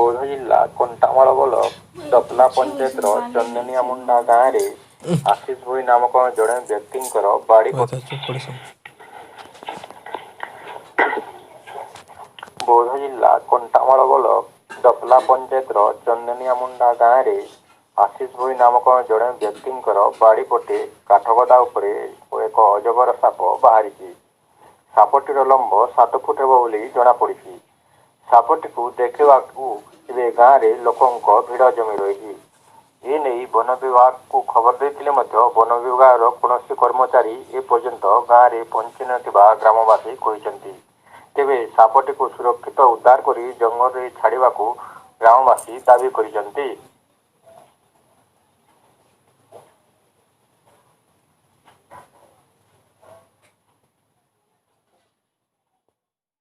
ବୌଦ୍ଧ ଜିଲ୍ଲା କଣ୍ଟାମାଳ ବ୍ଲକ ଦପଲା ପଞ୍ଚାୟତର ଚନ୍ଦନିଆମୁଣ୍ଡା ଗାଁରେ ଆଶିଷ ଭୋଇ ନାମକ ଜଣେ ବ୍ୟକ୍ତିଙ୍କର ବାଡ଼ି ବୌଦ୍ଧ ଜିଲ୍ଲା କଣ୍ଟାମାଳ ବ୍ଲକ ଦପଲା ପଞ୍ଚାୟତର ଚନ୍ଦନିଆମୁଣ୍ଡା ଗାଁରେ ଆଶିଷ ଭୋଇ ନାମକ ଜଣେ ବ୍ୟକ୍ତିଙ୍କର ବାଡ଼ି ପଟେ କାଠଗଦା ଉପରେ ଏକ ଅଜଗର ସାପ ବାହାରିଛି। ସାପଟିର ଲମ୍ବ 7 ଫୁଟ ହେବ ବୋଲି ଜଣାପଡ଼ିଛି। ସାପଟିକୁ ଦେଖିବାକୁ ଏବେ ଗାଁରେ ଲୋକଙ୍କ ଭିଡ଼ ଜମି ରହିଛି। ଏ ନେଇ ବନ ବିଭାଗକୁ ଖବର ଦେଇଥିଲେ ମଧ୍ୟ ବନ ବିଭାଗର କୌଣସି କର୍ମଚାରୀ ଏପର୍ଯ୍ୟନ୍ତ ଗାଁରେ ପହଞ୍ଚି ନଥିବା ଗ୍ରାମବାସୀ କହିଛନ୍ତି। ତେବେ ସାପଟିକୁ ସୁରକ୍ଷିତ ଉଦ୍ଧାର କରି ଜଙ୍ଗଲରେ ଛାଡ଼ିବାକୁ ଗ୍ରାମବାସୀ ଦାବି କରିଛନ୍ତି।